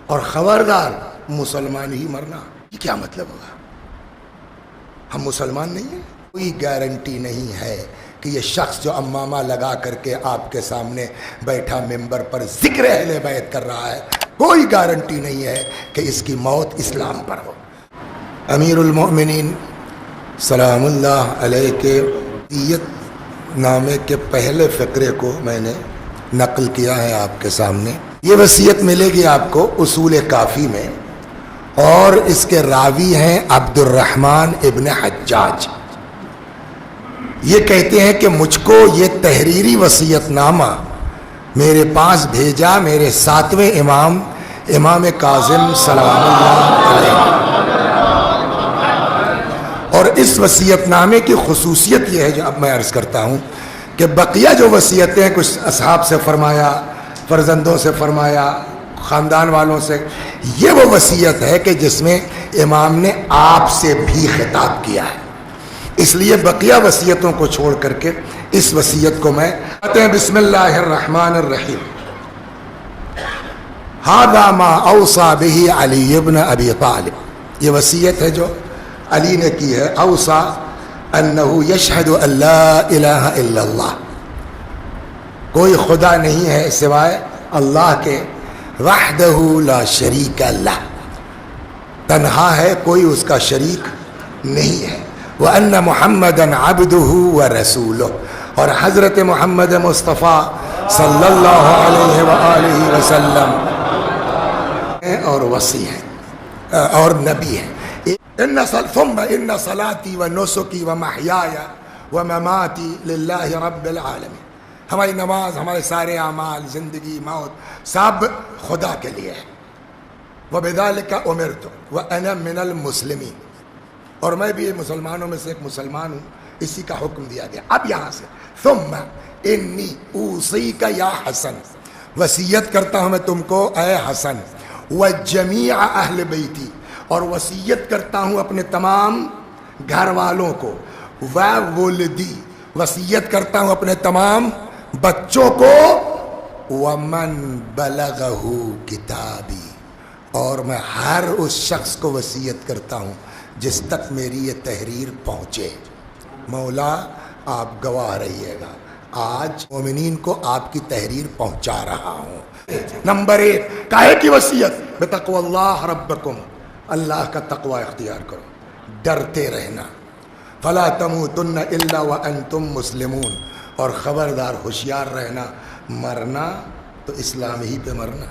اور خبردار مسلمان ہی مرنا. یہ کیا مطلب ہوگا؟ ہم مسلمان نہیں ہیں؟ کوئی گارنٹی نہیں ہے کہ یہ شخص جو امامہ لگا کر کے آپ کے سامنے بیٹھا ممبر پر ذکر اہل بیت کر رہا ہے، کوئی گارنٹی نہیں ہے کہ اس کی موت اسلام پر ہو. امیر المؤمنین سلام اللہ علیہ کے وصیت نامے کے پہلے فقرے کو میں نے نقل کیا ہے آپ کے سامنے. یہ وصیت ملے گی آپ کو اصول کافی میں، اور اس کے راوی ہیں عبد الرحمن ابن حجاج. یہ کہتے ہیں کہ مجھ کو یہ تحریری وصیت نامہ میرے پاس بھیجا میرے 7ویں امام امام کاظم سلام اللہ علیہ. اور اس وصیت نامے کی خصوصیت یہ ہے جو اب میں عرض کرتا ہوں کہ بقیہ جو وصیتیں کچھ اصحاب سے فرمایا، فرزندوں سے فرمایا، خاندان والوں سے، یہ وہ وصیت ہے کہ جس میں امام نے آپ سے بھی خطاب کیا ہے. اس لیے بقیہ وصیتوں کو چھوڑ کر کے اس وصیت کو میں کہتے ہیں. بسم اللہ الرحمن الرحیم. ھذا ما اوصى به علی ابن ابی طالب. یہ وصیت ہے جو علی نے کی ہے. اوصى انہ یشہد ان لا الہ الا اللہ، کوئی خدا نہیں ہے سوائے اللہ کے، وحدہ لا شریک لہ، تنہا ہے، کوئی اس کا شریک نہیں ہے. وَأَنَّ مُحَمَّدًا عَبْدُهُ وَرَسُولُهُ، اور حضرت محمد مصطفیٰ صلی اللہ علیہ وآلہ وسلم اور وصی ہیں اور نبی ہیں. ثم ان صلاتی و نسکی و محیای و مماتی للہ رب العالمین. ہماری نماز، ہمارے سارے اعمال، زندگی، موت سب خدا کے لیے ہے. وَبِذَلِكَ أُمِرْتُ وَأَنَا مِنَ الْمُسْلِمِينَ، اور میں بھی مسلمانوں میں سے ایک مسلمان ہوں، اسی کا حکم دیا گیا. اب یہاں سے ثم انی اوصیک یا حسن، وصیت کرتا ہوں میں تم کو اے حسن، وجمیع اہل بیتی، اور وصیت کرتا ہوں اپنے تمام گھر والوں کو، وولدی، وصیت کرتا ہوں اپنے تمام بچوں کو، ومن بلغہ کتابی، اور میں ہر اس شخص کو وصیت کرتا ہوں جس تک میری یہ تحریر پہنچے. مولا آپ گواہ رہیے گا، آج مومنین کو آپ کی تحریر پہنچا رہا ہوں. نمبر 1 کاہے کی وصیت؟ بتقوی اللہ ربکم، اللہ کا تقوی اختیار کرو، ڈرتے رہنا. فلا تموتن الا وانتم مسلمون، اور خبردار ہوشیار رہنا، مرنا تو اسلام ہی پہ مرنا،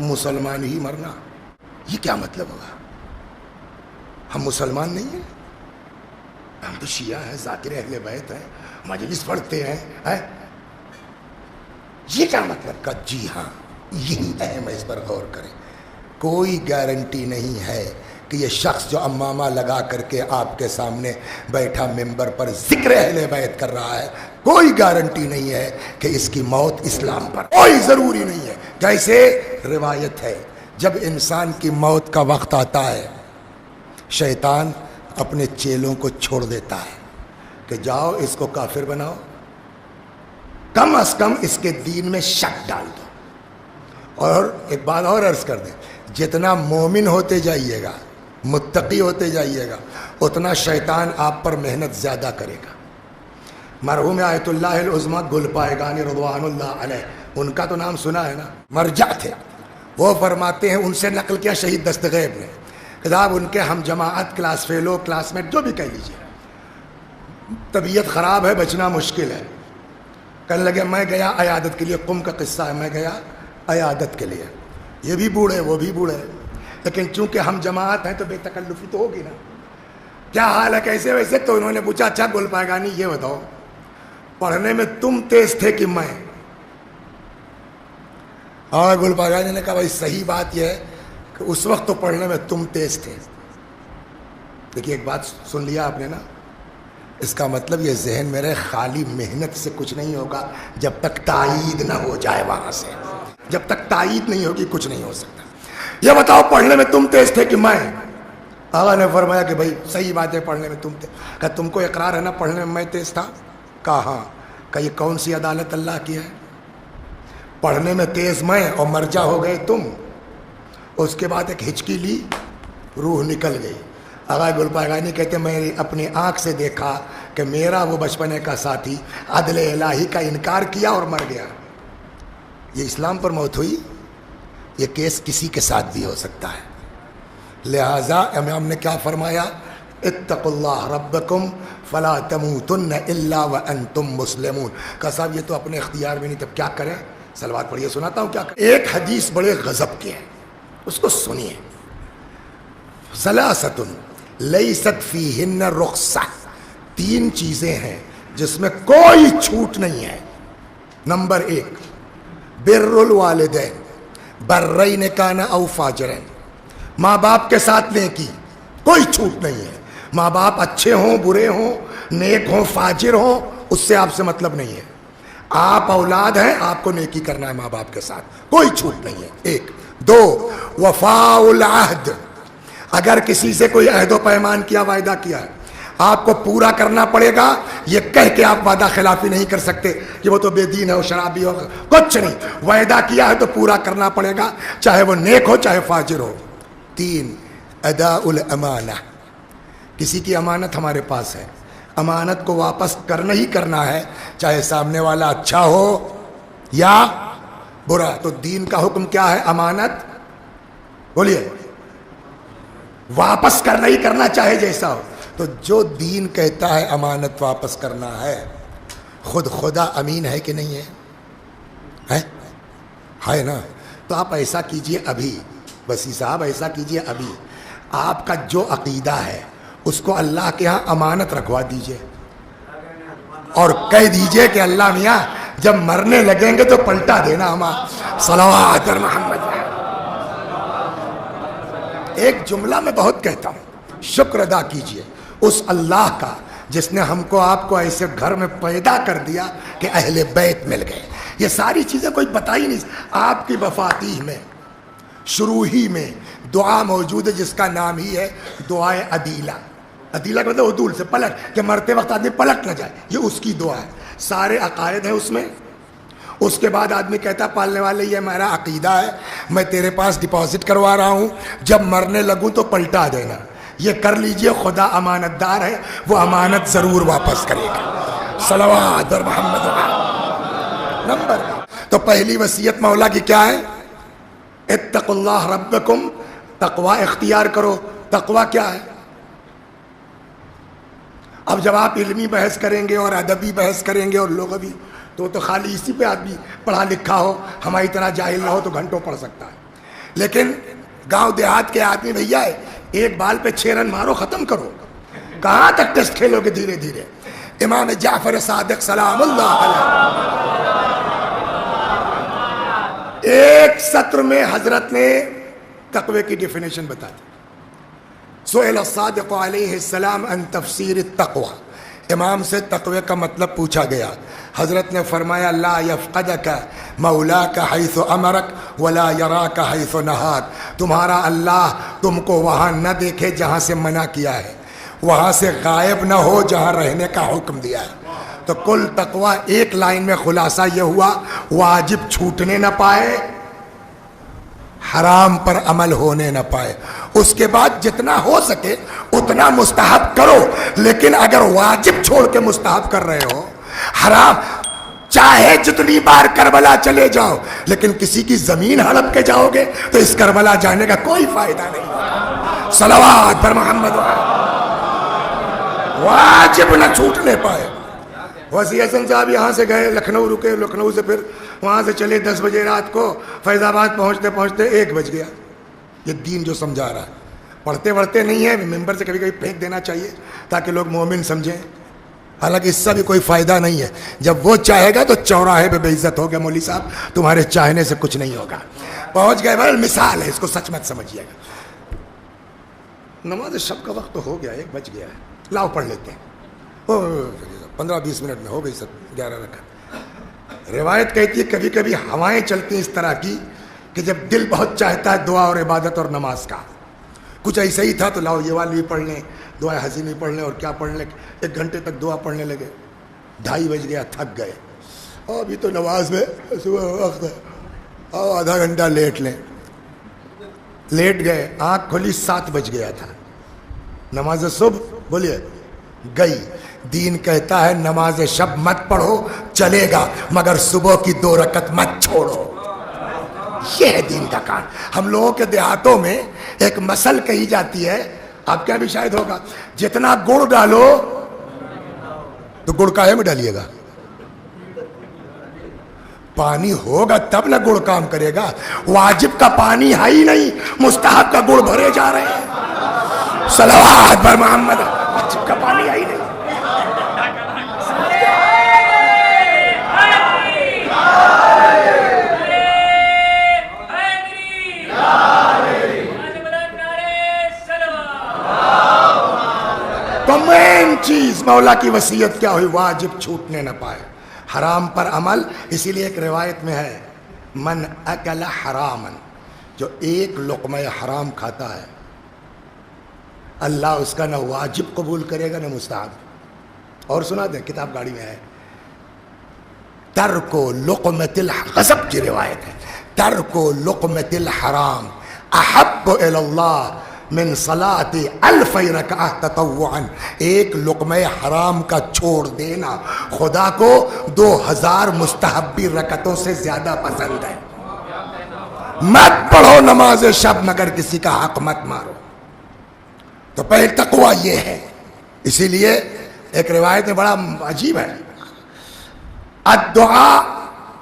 مسلمان ہی مرنا. یہ کیا مطلب ہوگا؟ ہم مسلمان نہیں ہیں؟ ہم تو شیعہ ہیں، ذاکر اہل بیت ہیں، مجلس پڑھتے ہیں. یہ کیا مطلب کا؟ جی ہاں، یہی اہم ہے، اس پر غور کریں. کوئی گارنٹی نہیں ہے کہ یہ شخص جو امامہ لگا کر کے آپ کے سامنے بیٹھا ممبر پر ذکر اہل بیت کر رہا ہے، کوئی گارنٹی نہیں ہے کہ اس کی موت اسلام پر، کوئی ضروری نہیں ہے. جیسے روایت ہے جب انسان کی موت کا وقت آتا ہے، شیطان اپنے چیلوں کو چھوڑ دیتا ہے کہ جاؤ اس کو کافر بناؤ، کم از کم اس کے دین میں شک ڈال دو. اور ایک بات اور عرض کر دیں، جتنا مومن ہوتے جائیے گا، متقی ہوتے جائیے گا، اتنا شیطان آپ پر محنت زیادہ کرے گا. مرحوم آیت اللہ العظمیٰ گل پائگانی رضوان اللہ علیہ، ان کا تو نام سنا ہے نا، مرجع تھے. وہ فرماتے ہیں، ان سے نقل کیا شہید دستغیب نے، کتاب ان کے ہم جماعت، کلاس فیلو، کلاس میٹ، جو بھی کہہ لیجیے، طبیعت خراب ہے، بچنا مشکل ہے. کہنے لگے میں گیا عیادت کے لیے، قم کا قصہ ہے، میں گیا عیادت کے لیے. یہ بھی بوڑھے وہ بھی بوڑھے، لیکن چونکہ ہم جماعت ہیں تو بے تکلفی تو ہوگی نا. کیا حال ہے، کیسے ویسے؟ تو انہوں نے پوچھا اچھا گل پائگانی یہ بتاؤ، پڑھنے میں تم تیز تھے کہ میں؟ اور گل پائگانی نے کہا بھائی صحیح بات یہ ہے کہ اس وقت تو پڑھنے میں تم تیز تھے. دیکھیے ایک بات سن لیا آپ نے نا، اس کا مطلب یہ ذہن میرے خالی محنت سے کچھ نہیں ہوگا جب تک تائید نہ ہو جائے. وہاں سے جب تک تائید نہیں ہوگی کچھ نہیں ہو سکتا. یہ بتاؤ پڑھنے میں تم تیز تھے کہ میں؟ آقا نے فرمایا کہ بھائی صحیح بات ہے، پڑھنے میں تم تھے. کہ تم کو اقرار ہے نا پڑھنے میں تیز تھا؟ کہا ہاں. کہ یہ کون سی عدالت اللہ کی ہے؟ پڑھنے میں تیز میں اور مرجع ہو گئے تم. اس کے بعد ایک ہچکی لی, روح نکل گئی. آغا گلپاگانی کہتے میں نے اپنی آنکھ سے دیکھا کہ میرا وہ بچپنے کا ساتھی عدل الہی کا انکار کیا اور مر گیا. یہ اسلام پر موت ہوئی. یہ کیس کسی کے ساتھ بھی ہو سکتا ہے. لہٰذا امام نے کیا فرمایا, اتقوا اللہ ربکم فلا تموتن الا وانتم مسلمون. کہا صاحب یہ تو اپنے اختیار میں نہیں, تب کیا کریں؟ صلوات پڑھیے, سناتا ہوں کیا کریں. ایک حدیث بڑے غضب کی ہے, اس کو سنیے. ثلاثۃ لیست فیہن رخصہ, 3 چیزیں ہیں جس میں کوئی چھوٹ نہیں ہے. نمبر 1, بر الوالدین برین کان او فاجرین, ماں باپ کے ساتھ نیکی, کوئی چھوٹ نہیں ہے. ماں باپ اچھے ہوں برے ہوں, نیک ہوں فاجر ہوں, اس سے آپ سے مطلب نہیں ہے. آپ اولاد ہیں, آپ کو نیکی کرنا ہے ماں باپ کے ساتھ, کوئی چھوٹ نہیں ہے. 1. 2, وفاء العہد, اگر کسی سے کوئی عہد و پیمان کیا, وعدہ کیا ہے, آپ کو پورا کرنا پڑے گا. یہ کہہ کے آپ وعدہ خلافی نہیں کر سکتے کہ وہ تو بے دین ہے, وہ شرابی ہو, کچھ نہیں. وعدہ کیا ہے تو پورا کرنا پڑے گا, چاہے وہ نیک ہو چاہے فاجر ہو. 3, اداء الامانہ, کسی کی امانت ہمارے پاس ہے, امانت کو واپس کرنا ہی کرنا ہے, چاہے سامنے والا اچھا ہو یا برا. تو دین کا حکم کیا ہے؟ امانت بولیے, واپس کرنا ہی کرنا چاہے جیسا ہو. تو جو دین کہتا ہے امانت واپس کرنا ہے, خود خدا امین ہے کہ نہیں ہے؟ ہے نا. تو آپ ایسا کیجئے ابھی, وسیع صاحب ایسا کیجئے ابھی, آپ کا جو عقیدہ ہے اس کو اللہ کے ہاں امانت رکھوا دیجئے اور کہہ دیجئے کہ اللہ میاں جب مرنے لگیں گے تو پلٹا دینا ہمارا. صلوات محمد. ایک جملہ میں بہت کہتا ہوں, شکر ادا کیجئے اس اللہ کا جس نے ہم کو آپ کو ایسے گھر میں پیدا کر دیا کہ اہل بیت مل گئے. یہ ساری چیزیں کوئی بتا ہی نہیں. آپ کی مفاتیح میں شروع ہی میں دعا موجود ہے جس کا نام ہی ہے دعائے عدیلہ. عدیلہ کا مطلب عدول سے پلٹ, کہ مرتے وقت آدمی پلٹ نہ جائے, یہ اس کی دعا ہے. سارے عقائد ہیں اس میں. اس کے بعد آدمی کہتا پالنے والے یہ میرا عقیدہ ہے, میں تیرے پاس ڈپازٹ کروا رہا ہوں, جب مرنے لگوں تو پلٹا دینا. یہ کر لیجئے, خدا امانت دار ہے, وہ امانت ضرور واپس کرے گا. صلوات اور محمد. نمبر, تو پہلی وصیت مولا کی کیا ہے؟ اتقوا اللہ ربکم, تقوی اختیار کرو. تقوی کیا ہے؟ اب جب آپ علمی بحث کریں گے اور ادبی بحث کریں گے اور لغوی, تو خالی اسی پہ آدمی پڑھا لکھا ہو, ہماری طرح جاہل نہ ہو تو گھنٹوں پڑھ سکتا ہے. لیکن گاؤں دیہات کے آدمی بھیا ہے, ایک بال پہ 6 رن مارو ختم کرو, کہاں تک ٹیسٹ کھیلو گے دھیرے دھیرے. امام جعفر صادق سلام اللہ علیہ ایک سطر میں حضرت نے تقوی کی ڈیفینیشن بتا دی. سئل الصادق علیہ السلام عن تفسیر التقوی, امام سے تقوی کا مطلب پوچھا گیا. حضرت نے فرمایا لا یفقدک مولاک حیث امرک ولا یراک حیث نہاک, تمہارا اللہ تم کو وہاں نہ دیکھے جہاں سے منع کیا ہے, وہاں سے غائب نہ ہو جہاں رہنے کا حکم دیا ہے. تو کل تقوی ایک لائن میں خلاصہ یہ ہوا, واجب چھوٹنے نہ پائے, حرام پر عمل ہونے نہ پائے. اس کے بعد جتنا ہو سکے اتنا مستحب کرو, لیکن اگر واجب چھوڑ کے مستحب کر رہے ہو, حرام چاہے جتنی بار کربلا چلے جاؤ, لیکن کسی کی زمین ہڑپ کے جاؤ گے تو اس کربلا جانے کا کوئی فائدہ نہیں. صلوات پر محمد. واجب نہ چھوٹنے پائے. وسیع حسن صاحب یہاں سے گئے لکھنؤ, رکے لکھنؤ سے پھر وہاں سے چلے 10 بجے رات کو, فیض آباد پہنچتے پہنچتے 1 بج گیا. یہ دین جو سمجھا رہا ہے, پڑھتے وڑھتے نہیں ہے, ممبر سے کبھی کبھی پھینک دینا چاہیے تاکہ لوگ مومن سمجھیں, حالانکہ اس سے بھی کوئی فائدہ نہیں ہے. جب وہ چاہے گا تو چوراہے پہ بے عزت ہو گیا مولوی صاحب, تمہارے چاہنے سے کچھ نہیں ہوگا. پہنچ گئے, بھائی مثال ہے, اس کو سچ مت سمجھیے گا. نماز شب کا وقت تو ہو گیا, 1 بج گیا ہے, لاؤ پڑھ لیتے ہیں. 15-20 منٹ میں ہو گئی سب 11 رکعت. روایت کہتی ہے کبھی کبھی ہوائیں چلتی ہیں اس طرح کی کہ جب دل بہت چاہتا ہے دعا اور عبادت اور نماز کا, کچھ ایسا ہی تھا, تو لاؤ یہ والی بھی پڑھ لیں, دعائیں حسینی پڑھ لیں, اور کیا پڑھ لیں. 1 گھنٹے تک دعا پڑھنے لگے, 2:30 بج گیا, تھک گئے. ابھی تو نماز میں صبح وقت ہے, آدھا گھنٹہ لیٹ لیں. لیٹ گئے, آنکھ کھلی 7 بج گیا تھا, نماز صبح بولیے گئی. دین کہتا ہے نماز شب مت پڑھو, چلے گا, مگر صبح کی 2 رکعت مت چھوڑو. یہ ہے دین کا کام. ہم لوگوں کے دیہاتوں میں ایک مثل کہی جاتی ہے, آپ کیا بھی شاید ہوگا, جتنا گڑ ڈالو تو گڑ کاہے میں ڈالیے گا, پانی ہوگا تب نہ گڑ کام کرے گا. واجب کا پانی ہے ہی نہیں, مستحب کا گڑ بھرے جا رہے ہیں. صلوات بر محمد. واجب کا پانی ہے ہی نہیں. تو مین چیز مولا کی وصیت کیا ہوئی, واجب چھوٹنے نہ پائے, حرام پر عمل. اسی لیے ایک روایت میں ہے, من اکل حراما, جو ایک لقمہ حرام کھاتا ہے اللہ اس کا نہ واجب قبول کرے گا نہ مستحب. اور سنا دیں, کتاب گاڑی میں ہے, ترک لقمۃ الغضب کی روایت ہے, ترک لقمۃ الحرام احب الی اللہ من صلاۃ 1000 رکعہ تطوعا. ایک لقمہ حرام کا چھوڑ دینا خدا کو 2000 مستحبی رکعتوں سے زیادہ پسند ہے. مت پڑھو نماز شب مگر کسی کا حق مت مارو. تو پہلے تقوی یہ ہے. اسی لیے ایک روایت میں بڑا عجیب ہے, الدعاء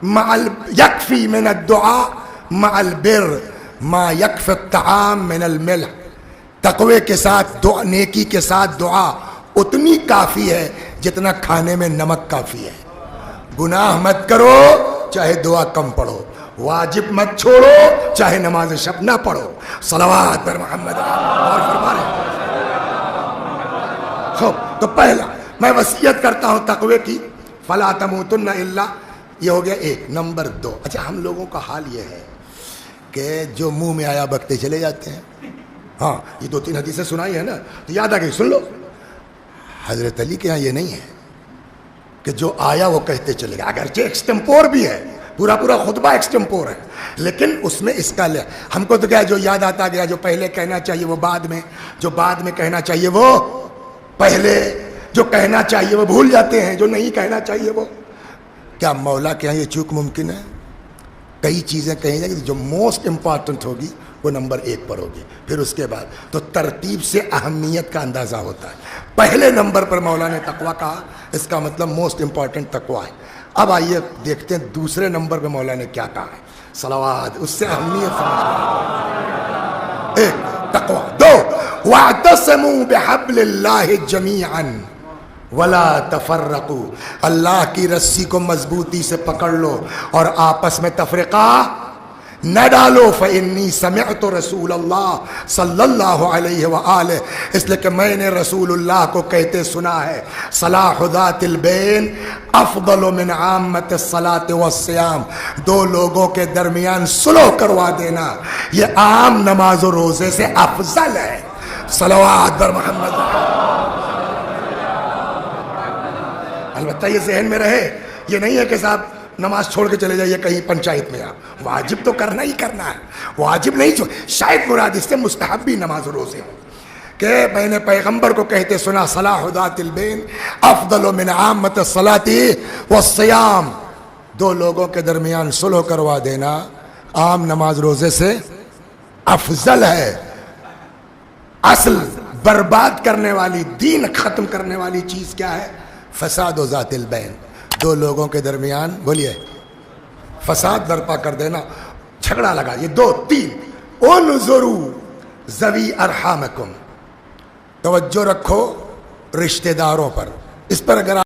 مع یکفی من الدعاء مع البر ما یکفی الطعام من الملح. تقوی کے ساتھ نیکی کے ساتھ دعا اتنی کافی ہے جتنا کھانے میں نمک کافی ہے. گناہ مت کرو چاہے دعا کم پڑھو, واجب مت چھوڑو چاہے نماز شب نہ پڑھو. صلوات پر محمد. اور فرما رہے تو پہلا میں وصیت کرتا ہوں تقوی کی, فلا تموتن الا, یہ ہو گیا ایک. نمبر 2, اچھا ہم لوگوں کا حال یہ ہے کہ جو منہ میں آیا بکتے چلے جاتے ہیں. ہاں یہ 2-3 حدیثیں سنائی ہے نا, تو یاد آ گئی, سن لو. حضرت علی کے یہاں یہ نہیں ہے کہ جو آیا وہ کہتے چلے گئے, اگرچہ ایکسٹمپور بھی ہے, پورا خطبہ ایکسٹمپور ہے, لیکن اس میں اس کا ہم کو تو کیا, جو یاد آتا گیا, جو پہلے کہنا چاہیے وہ بعد میں, جو بعد میں کہنا چاہیے وہ پہلے, جو کہنا چاہیے وہ بھول جاتے ہیں, جو نہیں کہنا چاہیے وہ. کیا مولا کے یہاں یہ چوک ممکن ہے؟ کئی چیزیں کہیں جائیں گی, جو موسٹ امپارٹنٹ ہوگی وہ نمبر 1 پر ہوگی, پھر اس کے بعد تو ترتیب سے اہمیت کا اندازہ ہوتا ہے. پہلے نمبر پر مولا نے تقوی کہا, اس کا مطلب موسٹ امپارٹنٹ تقوی ہے. اب آئیے دیکھتے ہیں دوسرے نمبر پہ مولا نے کیا کہا ہے. صلوات, اس سے اہمیت سمجھ. 1 تقوی. 2 واعتصموا بحبل اللہ جمیعا ولا تفرقوا. اللہ کی رسی کو مضبوطی سے پکڑ لو اور آپس میں تفرقہ نہ ڈالو. فإنی سمعت رسول اللہ صلی اللہ علیہ وآلہ, اس لیے کہ میں نے رسول اللہ کو کہتے سنا ہے, صلاح ذات البین افضل من عامت الصلاۃ والصیام. 2 لوگوں کے درمیان صلح کروا دینا یہ عام نماز و روزے سے افضل ہے. صلوات بر محمد. البتہ یہ ذہن میں رہے, یہ نہیں ہے کہ صاحب نماز چھوڑ کے چلے جائیے کہیں پنچایت میں. واجب تو کرنا ہی کرنا ہے, واجب نہیں چھوڑ. شاید مراد اس سے مستحب بھی نماز و روزے کہ میں نے پیغمبر کو کہتے سنا, صلاح ذات البین افضل من عامت الصلاۃ والصیام. 2 لوگوں کے درمیان صلح کروا دینا عام نماز روزے سے افضل ہے. اصل برباد کرنے والی, دین ختم کرنے والی چیز کیا ہے؟ فساد و ذات البین. 2 لوگوں کے درمیان بولیے فساد برپا کر دینا, جھگڑا لگا. یہ 2. 3 انظروا ذوی ارحامکم, توجہ رکھو رشتہ داروں پر. اس پر اگر